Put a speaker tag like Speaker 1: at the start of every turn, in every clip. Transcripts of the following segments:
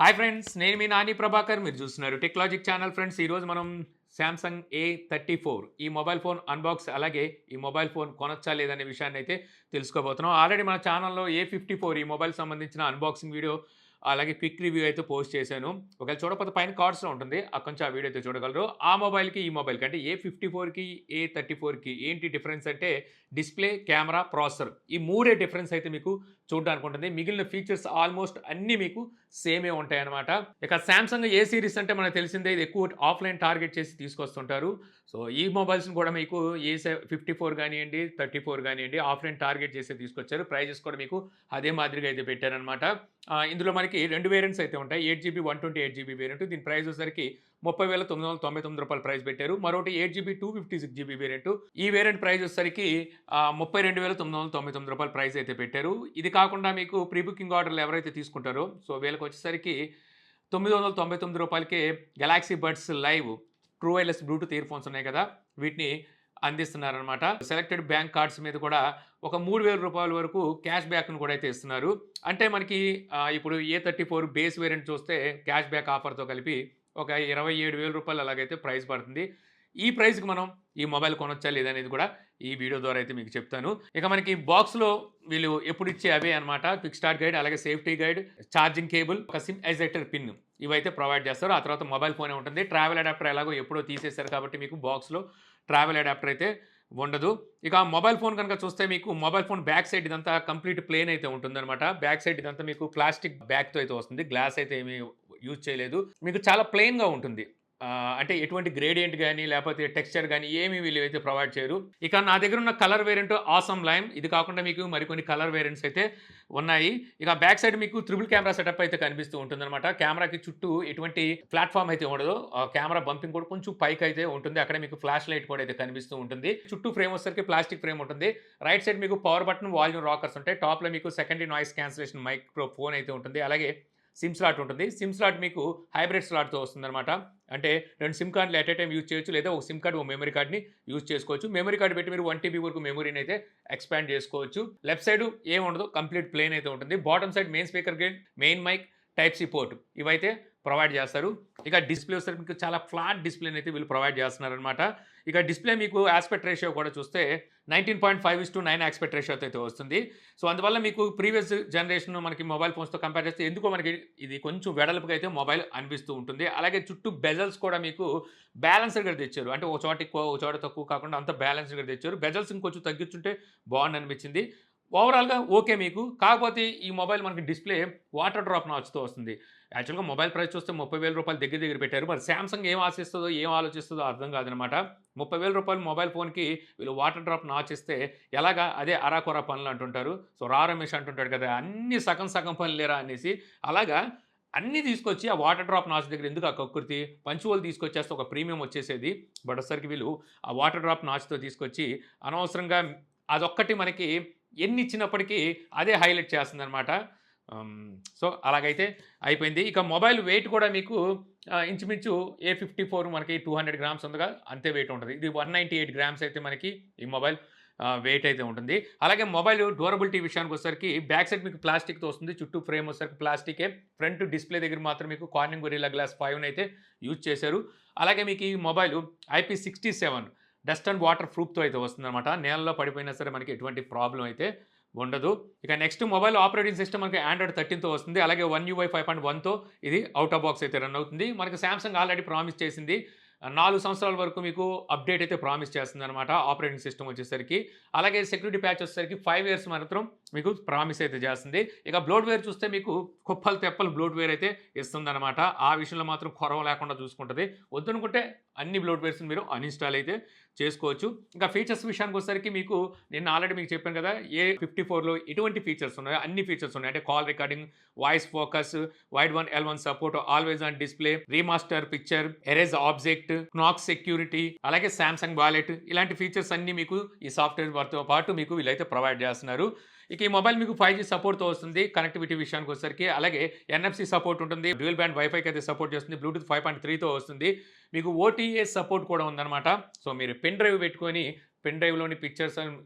Speaker 1: Hi friends, నేను మీ నాని ప్రభాకర్. మీరు చూస్తున్నారు టెక్లాజిక్ ఛానల్. ఫ్రెండ్స్, ఈరోజు మనం శాంసంగ్ A34 ఈ మొబైల్ ఫోన్ అన్బాక్స్, అలాగే ఈ మొబైల్ ఫోన్ కొనొచ్చా లేదనే విషయాన్ని అయితే తెలుసుకోబోతున్నాం. ఆల్రెడీ మన ఛానల్లో A54 ఈ మొబైల్ సంబంధించిన అన్బాక్సింగ్ వీడియో, అలాగే క్విక్ రివ్యూ అయితే పోస్ట్ చేశాను. ఒకవేళ చూడకపోతే పైన కార్డ్స్లో ఉంటుంది, అక్కడి నుంచి ఆ వీడియో అయితే చూడగలరు. ఆ మొబైల్కి ఈ మొబైల్కి అంటే A54కి A34కి ఏంటి డిఫరెన్స్ అంటే డిస్ప్లే, కెమెరా, ప్రాసెసర్, ఈ మూడే డిఫరెన్స్ అయితే మీకు చూడడానికి ఉంటుంది. మిగిలిన ఫీచర్స్ ఆల్మోస్ట్ అన్నీ మీకు సేమే ఉంటాయన్నమాట. ఇక శాంసంగ్ ఏ సిరీస్ అంటే మనకు తెలిసిందే, ఇది ఎక్కువ ఆఫ్లైన్ టార్గెట్ చేసి తీసుకొస్తుంటారు. సో ఈ మొబైల్స్ని కూడా మీకు A54 కానివ్వండి, 34 కానివ్వండి, ఆఫ్లైన్ టార్గెట్ చేసి తీసుకొచ్చారు. ప్రైజెస్ కూడా మీకు అదే మాదిరిగా అయితే పెట్టారనమాట. ఇందులో మనకి 2 వేరియంట్స్ అయితే ఉంటాయి. 8GB 128GB వేరియంట్, దీని ప్రైస్ వచ్చేసరికి 30,999 ప్రైస్ పెట్టారు. మరొకటి 8GB 256GB వేరియంట్, ఈ వేరియంట్ ప్రైస్ వచ్చేసరికి 32,999 ప్రైస్ అయితే పెట్టారు. ఇది కాకుండా మీకు ప్రీ బుకింగ్ ఆర్డర్లు ఎవరైతే తీసుకుంటారో సో వీళ్ళకి వచ్చేసరికి రూ. 999కే Galaxy Buds Live true wireless Bluetooth earphones ఉన్నాయి కదా, వీటిని అందిస్తున్నారనమాట. సెలెక్టెడ్ బ్యాంక్ కార్డ్స్ మీద కూడా ఒక రూ. 3,000 వరకు క్యాష్ బ్యాక్ను కూడా అయితే ఇస్తున్నారు. అంటే మనకి ఇప్పుడు A34 బేస్ వేరియంట్ చూస్తే క్యాష్ బ్యాక్ ఆఫర్తో కలిపి ఒక రూ. 27,000 అలాగైతే ప్రైస్ పడుతుంది. ఈ ప్రైస్కి మనం ఈ మొబైల్ కొనొచ్చా లేదనేది కూడా ఈ వీడియో ద్వారా అయితే మీకు చెప్తాను. ఇక మనకి బాక్స్లో వీళ్ళు ఎప్పుడు ఇచ్చే అవే అనమాట, క్విక్ స్టార్ట్ గైడ్, అలాగే సేఫ్టీ గైడ్, ఛార్జింగ్ కేబుల్, ఒక సిమ్ ఎజెక్టర్ పిన్, ఇవైతే ప్రొవైడ్ చేస్తారు. ఆ తర్వాత మొబైల్ ఫోనే ఉంటుంది. ట్రావెల్ అడాప్టర్ ఎలాగో ఎప్పుడో తీసేశారు కాబట్టి మీకు బాక్స్లో ట్రావెల్ అడాప్టర్ అయితే ఉండదు. ఇక మొబైల్ ఫోన్ కనుక చూస్తే మీకు మొబైల్ ఫోన్ బ్యాక్ సైడ్ ఇదంతా కంప్లీట్ ప్లేన్ అయితే ఉంటుందన్నమాట. బ్యాక్ సైడ్ ఇదంతా మీకు ప్లాస్టిక్ బ్యాక్తో అయితే వస్తుంది, గ్లాస్ అయితే ఏమీ యూజ్ చేయలేదు. మీకు చాలా ప్లెయిన్గా ఉంటుంది. అంటే ఎటువంటి గ్రేడియంట్ కానీ లేకపోతే టెక్స్చర్ కానీ ఏమీ వీళ్ళు అయితే ప్రొవైడ్ చేయరు. ఇక నా దగ్గర ఉన్న కలర్ వేరియంట్ ఆసమ్ లైమ్, ఇది కాకుండా మీకు మరికొన్ని కలర్ వేరియంట్స్ అయితే ఉన్నాయి. ఇక బ్యాక్ సైడ్ మీకు ట్రిపుల్ కెమెరా సెటప్ అయితే కనిపిస్తూ ఉంటుందన్నమాట. కెమెరాకి చుట్టూ ఎటువంటి ప్లాట్ఫామ్ అయితే ఉండదు. కెమెరా బంపింగ్ కూడా కొంచెం పైకి అయితే ఉంటుంది. అక్కడ మీకు ఫ్లాష్ లైట్ కూడా అయితే కనిపిస్తూ ఉంటుంది. చుట్టూ ఫ్రేమ్ వచ్చేసరికి ప్లాస్టిక్ ఫ్రేమ్ ఉంటుంది. రైట్ సైడ్ మీకు పవర్ బటన్, వాల్యూమ్ రాకర్స్ ఉంటాయి. టాప్లో మీకు సెకండరీ నాయిస్ క్యాన్సిలేషన్ మైక్రోఫోన్ అయితే ఉంటుంది. అలాగే సిమ్ స్లాట్ ఉంటుంది. సిమ్ స్లాట్ మీకు హైబ్రిడ్ స్లాట్తో వస్తుందన్నమాట. అంటే 2 సిమ్ కార్డులు ఎట్ ఏ టైం యూజ్ చేయొచ్చు, లేదా ఒక సిమ్ కార్డు, ఒక మెమరీ కార్డ్ని యూజ్ చేసుకోవచ్చు. మెమరీ కార్డు పెట్టి మీరు 1 TB వరకు మెమరీని అయితే ఎక్స్పాండ్ చేసుకోవచ్చు. లెఫ్ట్ సైడ్ ఏముండదు, కంప్లీట్ ప్లేన్ అయితే ఉంటుంది. Bottom side main speaker gate, main mike, type C port, ఇవైతే ప్రొవైడ్ చేస్తారు. ఇక డిస్ప్లే వస్తే మీకు చాలా ఫ్లాట్ డిస్ప్లేని అయితే వీళ్ళు ప్రొవైడ్ చేస్తున్నారనమాట. ఇక డిస్ప్లే మీకు ఆస్పెక్ట్ రేషియో కూడా చూస్తే 19.5:9 ఆస్పెక్ట్ రేషియో అయితే వస్తుంది. సో అందువల్ల మీకు ప్రీవియస్ జనరేషన్ మనకి మొబైల్ ఫోన్స్తో కంపేర్ చేస్తే ఎందుకో మనకి ఇది కొంచెం వెడల్పుగా అయితే మొబైల్ అనిపిస్తూ ఉంటుంది. అలాగే చుట్టూ బెజల్స్ కూడా మీకు బ్యాలెన్స్డ్గా తెచ్చారు. అంటే ఒక చోట ఎక్కువ, ఒక చోట తక్కువ కాకుండా అంత బ్యాలెన్స్డ్గా తెచ్చారు. బెజల్స్ ఇంకొంచెం తగ్గించుంటే బాగుంది అనిపించింది. ఓవరాల్గా ఓకే మీకు. కాకపోతే ఈ మొబైల్ మనకి డిస్ప్లే వాటర్ డ్రాప్ నాచ్తో వస్తుంది. యాక్చువల్గా మొబైల్ ప్రైస్ చూస్తే రూ. 30,000 దగ్గర పెట్టారు. మరి శాంసంగ్ ఏం ఆశిస్తుందో, ఏం ఆలోచిస్తుందో అర్థం కాదనమాట. రూ. 30,000 మొబైల్ ఫోన్కి వీళ్ళు వాటర్ డ్రాప్ నాచ్ ఇస్తే ఎలాగా, అదే అరాకొర పనులు అంటుంటారు. సో రమేష్ అంటుంటాడు కదా, అన్ని సగం సగం పనులు లేరా అనేసి. అలాగా అన్నీ తీసుకొచ్చి ఆ వాటర్ డ్రాప్ నాచ్ దగ్గర ఎందుకు ఆ కక్కుర్తి, పంచువల్ తీసుకొచ్చేస్తే ఒక ప్రీమియం వచ్చేసేది. బట్ ఒకసారికి వీళ్ళు ఆ వాటర్ డ్రాప్ నాచ్తో తీసుకొచ్చి అనవసరంగా అదొక్కటి మనకి ఎన్ని ఇచ్చినప్పటికీ అదే హైలైట్ చేస్తుందన్నమాట. సో అలాగైతే అయిపోయింది. ఇక మొబైల్ వెయిట్ కూడా మీకు ఇంచుమించు A54 మనకి 200 గ్రామ్స్ ఉందిగా, అంతే వెయిట్ ఉంటుంది. ఇది 198 గ్రామ్స్ అయితే మనకి ఈ మొబైల్ వెయిట్ అయితే ఉంటుంది. అలాగే మొబైల్ డ్యూరబిలిటీ విషయానికి వచ్చేసరికి బ్యాక్ సైడ్ మీకు ప్లాస్టిక్తో వస్తుంది. చుట్టూ ఫ్రేమ్ వచ్చేసరికి ప్లాస్టికే. ఫ్రంట్ డిస్ప్లే దగ్గర మాత్రం మీకు కార్నింగ్ గొరిల్లా గ్లాస్ 5 అయితే యూజ్ చేశారు. అలాగే మీకు ఈ mobile IP67 dust and water ప్రూఫ్తో అయితే వస్తుందన్నమాట. నేలలో పడిపోయినా సరే మనకి ఎటువంటి ప్రాబ్లం అయితే ఉండదు. ఇక నెక్స్ట్ మొబైల్ ఆపరేటింగ్ సిస్టమ్ మనకి Android 13తో వస్తుంది. అలాగే One UI 5.1తో ఇది అవుట్ ఆఫ్ బాక్స్ అయితే రన్ అవుతుంది. మనకి శాంసంగ్ ఆల్రెడీ ప్రామిస్ చేసింది 4 సంవత్సరాల వరకు మీకు అప్డేట్ అయితే ప్రామిస్ చేస్తుంది అనమాట ఆపరేటింగ్ సిస్టమ్ వచ్చేసరికి. అలాగే సెక్యూరిటీ ప్యాచ్ వచ్చేసరికి 5 years మాత్రం మీకు ప్రామిస్ అయితే చేస్తుంది. ఇక బ్లోట్వేర్ చూస్తే మీకు కుప్పలు తెప్పలు బ్లోట్వేర్ అయితే ఇస్తుందన్నమాట. ఆ విషయంలో మాత్రం కొరవ లేకుండా చూసుకుంటుంది. వద్దనుకుంటే అన్ని బ్లోట్వేర్స్ని మీరు అన్ఇన్స్టాల్ అయితే చేసుకోవచ్చు. ఇంకా ఫీచర్స్ విషయానికి వచ్చేసరికి మీకు నేను ఆల్రెడీ మీకు చెప్పాను కదా, A54లో ఎటువంటి ఫీచర్స్ ఉన్నాయో అన్ని ఫీచర్స్ ఉన్నాయి. అంటే call recording, voice focus, wide 1L1 support, always on display, remaster picture, erase object, knock security, అలాగే సామ్సంగ్ వాలెట్, ఇలాంటి ఫీచర్స్ అన్ని మీకు ఈ సాఫ్ట్వేర్తో పాటు మీకు వీళ్ళైతే ప్రొవైడ్ చేస్తున్నారు. ఇక ఈ మొబైల్ మీకు 5G సపోర్ట్తో వస్తుంది. కనెక్టివిటీ విషయానికి వచ్చేసరికి అలాగే NFC సపోర్ట్ ఉంటుంది. డ్యూయల్ బ్యాండ్ వైఫైకి అయితే సపోర్ట్ చేస్తుంది. బ్లూటూత్ 5.3తో వస్తుంది. మీకు OTA సపోర్ట్ కూడా ఉందన్నమాట. సో మీరు పెన్ డ్రైవ్ పెట్టుకొని పెన్ డ్రైవ్లోని పిక్చర్స్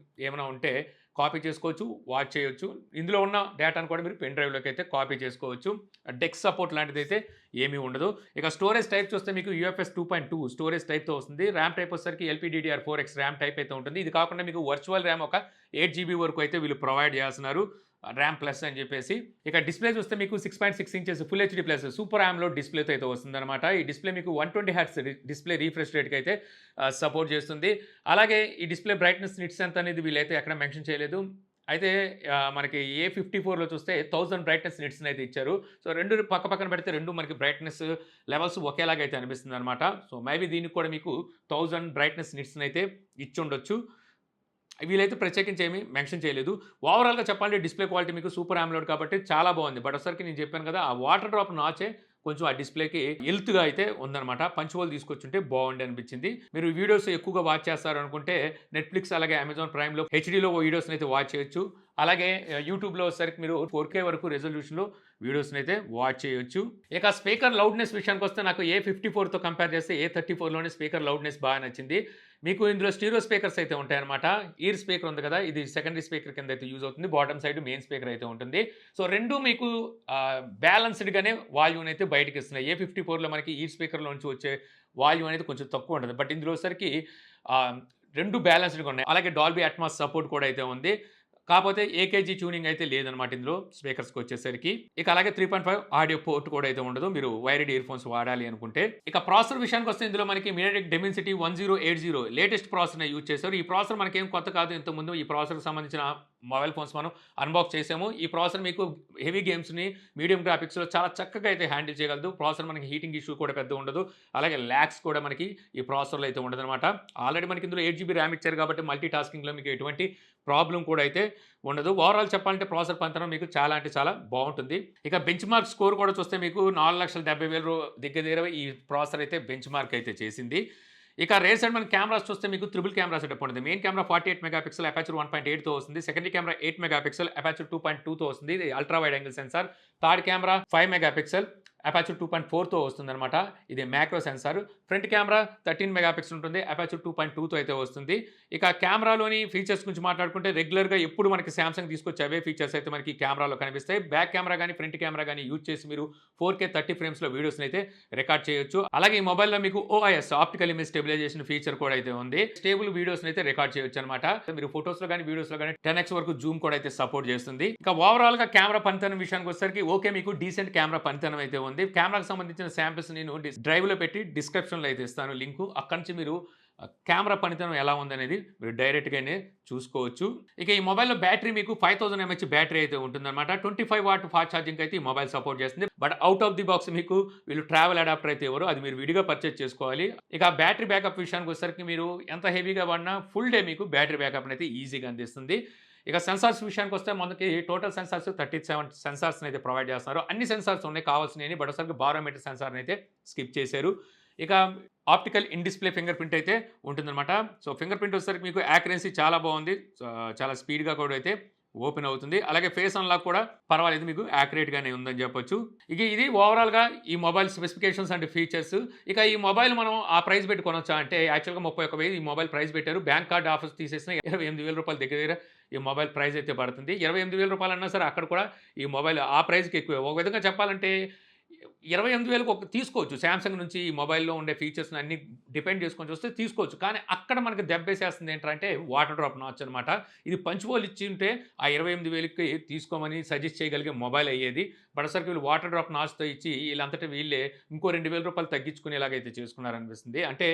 Speaker 1: ఏమైనా ఉంటే కాపీ చేసుకోవచ్చు, వాచ్ చేయొచ్చు. ఇందులో ఉన్న డేటాను కూడా మీరు పెన్ డ్రైవ్‌లోకి అయితే కాపీ చేసుకోవచ్చు. డెస్క్ సపోర్ట్ లాంటిదైతే ఏమీ ఉండదు. ఇక స్టోరేజ్ టైప్ చూస్తే మీకు యూఎఫ్ఎస్ 2.2 స్టోరేజ్ టైప్‌తో వస్తుంది. ర్యామ్ టైప్ వచ్చేసరికి LPDDR4X ర్యామ్ టైప్ అయితే ఉంటుంది. ఇది కాకుండా మీకు వర్చువల్ ర్యామ్ ఒక 8 జీబీ వరకు అయితే వీళ్ళు ప్రొవైడ్ చేస్తున్నారు. ర్యామ్ ప్లస్ అని చెప్పేసి. ఇక డిస్ప్లే చూస్తే మీకు 6.6 inches full HD plus super AMOLED డిస్ప్లేతో అయితే వస్తుందన్నమాట. ఈ డిస్ప్లే మీకు 120 హెర్ట్జ్ డిస్ప్లే రిఫ్రెష్ రేట్‌కి అయితే సపోర్ట్ చేస్తుంది. అలాగే ఈ డిస్ప్లే బ్రైట్‌నెస్ నిట్స్ ఎంత అనేది వీళ్ళైతే ఎక్కడ మెన్షన్ చేయలేదు. అయితే మనకి A54లో చూస్తే 1000 బ్రైట్‌నెస్ నిట్స్‌ని అయితే ఇచ్చారు. సో 2 పక్కన పెడితే 2 మనకి బ్రైట్‌నెస్ లెవెల్స్ ఒకేలాగా అయితే అనిపిస్తుందన్నమాట. సో మేబీ దీనికి కూడా మీకు 1000 బ్రైట్‌నెస్ నిట్స్‌ని అయితే ఇచ్చుండొచ్చు. వీళ్ళైతే ప్రత్యేకించి ఏమీ మెన్షన్ చేయలేదు. ఓవరాల్‌గా చెప్పాలంటే డిస్ప్లే క్వాలిటీ మీకు సూపర్ AMOLED కాబట్టి చాలా బాగుంది. బట్ వచ్చేసరికి నేను చెప్పాను కదా! ఆ వాటర్ డ్రాప్ నాచే కొంచెం ఆ డిస్ప్లేకి ఎల్త్‌గా అయితే ఉందన్నమాట. పంచ్ హోల్ తీసుకొచ్చుంటే బాగుండే అనిపించింది. మీరు వీడియోస్ ఎక్కువగా వాచ్ చేస్తారు అనుకుంటే నెట్‌ఫ్లిక్స్ అలాగే అమెజాన్ ప్రైమ్‌లో హెచ్‌డీలో వీడియోస్‌ని అయితే వాచ్ చేయొచ్చు. అలాగే యూట్యూబ్‌లో వచ్చేసరికి మీరు 4K వరకు రిజల్యూషన్‌లో వీడియోస్‌ని అయితే వాచ్ చేయొచ్చు. ఇక స్పీకర్ లౌడ్‌నెస్ విషయానికొస్తే నాకు A54తో కంపేర్ చేస్తే A34లోనే స్పీకర్ లౌడ్‌నెస్ బాగా నచ్చింది. మీకు ఇందులో స్టీరియో స్పీకర్స్ అయితే ఉంటాయన్నమాట. ఇయర్ స్పీకర్ ఉంది కదా! ఇది సెకండరీ స్పీకర్ కింద అయితే యూజ్ అవుతుంది. బాటమ్ సైడ్ మెయిన్ స్పీకర్ అయితే ఉంటుంది. సో 2 మీకు బ్యాలెన్స్‌డ్‌గానే వాల్యూమ్‌ని అయితే బయటకిస్తున్నాయి. A54లో మనకి ఇయర్ స్పీకర్‌లో నుంచి వచ్చే వాల్యూమ్ అనేది కొంచెం తక్కువ ఉంటది. బట్ ఇందులో వచ్చేసరికి 2 బ్యాలెన్స్‌డ్‌గా ఉన్నాయి. అలాగే డాల్బీ అట్మాస్ సపోర్ట్ కూడా అయితే ఉంది. కాపోతే ఏకేజీ ట్యూనింగ్ అయితే లేదనమాట ఇందులో స్పీకర్స్‌కొచ్చేసరికి. ఇక అలాగే 3.5 ఆడియో పోర్ట్ కూడా అయితే ఉండదు. మీరు వైర్డ్ ఇయర్ ఫోన్స్ వాడాలి అనుకుంటే. ఇక ప్రాసెసర్ విషయానికొస్తే ఇందులో మనకి మీడియాటెక్ డెమెన్సిటీ 1080 లేటెస్ట్ ప్రాసెసర్‌నే యూజ్ చేశారు. ఈ ప్రాసెసర్ మనకేం కొత్త కాదు. ఇంతకుముందు ఈ ప్రాసెసర్‌కి సంబంధించిన మొబైల్ ఫోన్స్ మనం అన్బాక్స్ చేసాము. ఈ ప్రాసెసర్ మీకు హెవీ గేమ్స్‌ని మీడియం గ్రాఫిక్స్‌లో చాలా చక్కగా అయితే హ్యాండిల్ చేయగలదు. ప్రాసెసర్ మనకి హీటింగ్ ఇష్యూ కూడా పెద్దగా ఉండదు. అలాగే లాగ్స్ కూడా మనకి ఈ ప్రాసెసర్‌లో అయితే ఉండదనమాట. ఆల్రెడీ మనకి ఇందులో 8 జీబీ ర్యామ్ ఇచ్చారు కాబట్టి మల్టీ టాస్కింగ్‌లో మీకు ఎటువంటి ప్రాబ్లమ్ కూడా అయితే ఉండదు. ఓవరాల్ చెప్పాలంటే ప్రాసెసర్ పనితనం మీకు చాలా అంటే చాలా బాగుంటుంది. ఇక బెంచ్ మార్క్ స్కోర్ కూడా చూస్తే మీకు 4,70,000 దగ్గర ఈ ప్రాసెసర్ అయితే బెంచ్ మార్క్ అయితే చేసింది. ఇక రేర్ సైడ్ మన కెమెరాస్ చూస్తే మీకు ట్రిపుల్ కెమెరా సెటప్ ఉంటుంది. మెయిన్ కెమెరా 48 మెగాపిక్సెల్ అపర్చర్ 1.8తో వస్తుంది. సెకండరీ కెమెరా 8 మెగాపిక్సెల్ అపర్చర్ 2.2తో వస్తుంది. ఇది ultra wide angle sensor. Third camera 5 megapixel aperture 2.4తో వస్తుందన్నమాట. ఇది macro sensor. Front camera 13 megapixel ఉంటుంది. అపర్చర్ 2.2తో అయితే వస్తుంది. ఇక కెమెరాలోని ఫీచర్స్ గురించి మాట్లాడుకుంటే రెగ్యులర్‌గా ఎప్పుడు మనకి సామ్సంగ్ తీసుకొచ్చే అవే ఫీచర్స్ అయితే మనకి కెమెరాలో కనిపిస్తాయి. బ్యాక్ కెమెరా గాని, ఫ్రంట్ కెమెరా గాని యూజ్ చేసి మీరు 4K 30 ఫ్రేమ్స్‌లో వీడియోస్‌ని అయితే రికార్డ్ చేయొచ్చు. అలాగే ఈ మొబైల్‌లో మీకు OIS optical image stabilisation feature కూడా అయితే ఉంది. స్టేబుల్ వీడియోస్‌ని అయితే రికార్డ్ చేయొచ్చు అనమాట. మీరు ఫోటోస్‌లో గాని, వీడియోస్‌లో గాని 10x వరకు జూమ్ కూడా అయితే సపోర్ట్ చేస్తుంది. ఇక ఓవరాల్‌గా కెమెరా పనితనం విషయానికి వచ్చేసరికి ఓకే మీకు డీసెంట్ కెమెరా పనితనం అయితే ఉంది. కెమెరాకి సంబంధించిన శాంపిల్స్ నేను డ్రైవ్‌లో పెట్టి డిస్క్రిప్షన్‌లో అయితే ఇస్తాను లింకు. అక్కడి నుంచి మీరు కెమెరా పనితనం ఎలా ఉందనేది మీరు డైరెక్ట్‌గానే చూసుకోవచ్చు. ఇక ఈ మొబైల్‌లో బ్యాటరీ మీకు 5000 mAh బ్యాటరీ అయితే ఉంటుందన్నమాట. 25 వాట్ ఫాస్ట్ ఛార్జింగ్ అయితే ఈ మొబైల్ సపోర్ట్ చేస్తుంది. But out of the box మీకు వీళ్ళు ట్రావెల్ అడాప్టర్ అయితే ఇవ్వరు. అది మీరు విడిగా పర్చేజ్ చేసుకోవాలి. ఇక బ్యాటరీ బ్యాకప్ విషయానికి వచ్చేసరికి మీరు ఎంత హెవీగా వాడినా ఫుల్ డే మీకు బ్యాటరీ బ్యాకప్ అయితే ఈజీగా అందిస్తుంది. ఇక సెన్సార్స్ విషయానికి వస్తే మనకి టోటల్ సెన్సార్స్ 37 సెన్సార్స్‌ని అయితే ప్రొవైడ్ చేస్తున్నారు. అన్ని సెన్సార్స్ ఉన్నాయి కావాల్సినవి. బట్ ఒకసారి బారోమీటర్ సెన్సార్‌ని అయితే స్కిప్ చేశారు. ఇక optical in display finger print అయితే ఉంటుందన్నమాట. సో ఫింగర్ ప్రింట్ వచ్చేసరికి మీకు యాక్యురసీ చాలా బాగుంది. చాలా స్పీడ్‌గా కూడా అయితే ఓపెన్ అవుతుంది. అలాగే ఫేస్ అన్లాక్ కూడా పర్వాలేదు మీకు యాక్యురేట్‌గానే ఉందని చెప్పొచ్చు. ఇక ఇది ఓవరాల్‌గా ఈ మొబైల్ స్పెసిఫికేషన్స్ అండ్ ఫీచర్స్. ఇక ఈ మొబైల్ మనం ఆ ప్రైస్ పెట్టి కొనొచ్చా అంటే యాక్చువల్‌గా 31,000 ఈ మొబైల్ ప్రైస్ పెట్టారు. బ్యాంక్ కార్డ్ ఆఫర్స్ తీసేసిన రూ. 28,000 దగ్గర ఈ మొబైల్ ప్రైస్ అయితే పడుతుంది. రూ. 28,000 అన్నా సరే అక్కడ కూడా ఈ మొబైల్ ఆ ప్రైస్‌కి ఎక్కువే. ఒక విధంగా చెప్పాలంటే 28,000కి తీసుకోవచ్చు. సామ్సంగ్ నుంచి ఈ మొబైల్‌లో ఉండే ఫీచర్స్‌ని అన్నీ డిపెండ్ చేసుకొని చూస్తే తీసుకోవచ్చు. కానీ అక్కడ మనకి దెబ్బేసేస్తుంది ఏంటంటే వాటర్ డ్రాప్ నాచ్ అనమాట. ఇది పంచ్ హోల్ ఇచ్చి ఉంటే ఆ 28,000కి తీసుకోమని సజెస్ట్ చేయగలిగే మొబైల్ అయ్యేది. బట్ అసలుకి వీళ్ళు వాటర్ డ్రాప్ నాచ్‌తో ఇచ్చి వీళ్ళంతట వీళ్ళే ఇంకో రూ. 2,000 తగ్గించుకునేలాగైతే చేసుకున్నారనిపిస్తుంది. అంటే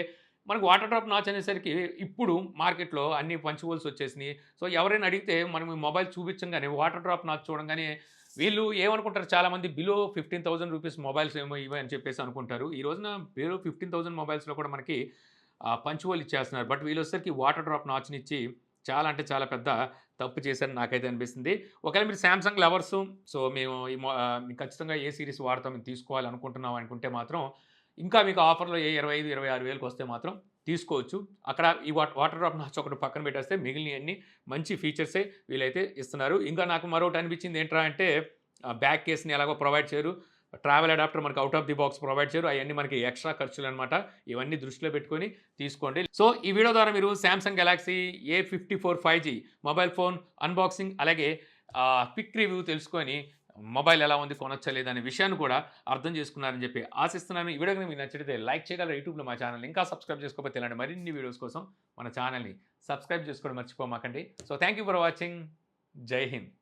Speaker 1: మనకు వాటర్ డ్రాప్ నాచ్ అనేసరికి ఇప్పుడు మార్కెట్‌లో అన్ని పంచ్ హోల్స్ వచ్చేసినాయి. సో ఎవరైనా అడిగితే మనం ఈ మొబైల్ చూపించంగానే వాటర్ డ్రాప్ నాచ్ చూడంగానే వీళ్ళు ఏమనుకుంటారు చాలామంది బిలో 15,000 రూపీస్ మొబైల్స్ ఏమో ఇవి అని చెప్పేసి అనుకుంటారు. ఈ రోజున బిలో 15,000 మొబైల్స్‌లో కూడా మనకి పంచ్ హోల్ ఇచ్చేస్తున్నారు. బట్ వీళ్ళొచ్చేసరికి వాటర్ డ్రాప్ నాచ్‌ని ఇచ్చి చాలా అంటే చాలా పెద్ద తప్పు చేశారని నాకైతే అనిపిస్తుంది. ఒకవేళ మీరు సామ్సంగ్ లవర్సు సో మేము ఖచ్చితంగా ఏ సీరీస్ వాడతాం మేము తీసుకోవాలి అనుకుంటున్నాం అనుకుంటే మాత్రం ఇంకా మీకు ఆఫర్‌లో 25,000, 26,000కి వస్తే మాత్రం తీసుకోవచ్చు. అక్కడ ఈ వాటర్ డ్రాప్ నాచ్ ఒకటి పక్కన పెట్టేస్తే మిగిలినయన్నీ మంచి ఫీచర్సే వీళ్ళైతే ఇస్తున్నారు. ఇంకా నాకు మరొకటి అనిపించింది ఏంట్రా అంటే బ్యాక్ కేస్‌ని ఎలాగో ప్రొవైడ్ చేయరు. ట్రావెల్ అడాప్టర్ మనకి out of the box provide చేయరు. అవన్నీ మనకి ఎక్స్ట్రా ఖర్చులు అనమాట. ఇవన్నీ దృష్టిలో పెట్టుకొని తీసుకోండి. సో ఈ వీడియో ద్వారా మీరు Samsung Galaxy A54 5G mobile phone unboxing అలాగే క్విక్ రివ్యూ తెలుసుకొని మొబైల్ ఎలా ఉంది, కొనొచ్చా లేదా అనే విషయాన్ని కూడా అర్థం చేసుకున్నారని చెప్పి ఆశిస్తున్నాను. ఈ వీడియో కనుక మీకు నచ్చితే లైక్ చేయగలరు. యూట్యూబ్లో మా ఛానల్ ఇంకా సబ్స్క్రైబ్ చేసుకోకపోతే ఇలాంటి మరిన్ని వీడియోస్ కోసం మన ఛానల్ని సబ్స్క్రైబ్ చేసుకోవడం మర్చిపోమాకండి. So thank you for watching. జై హింద్.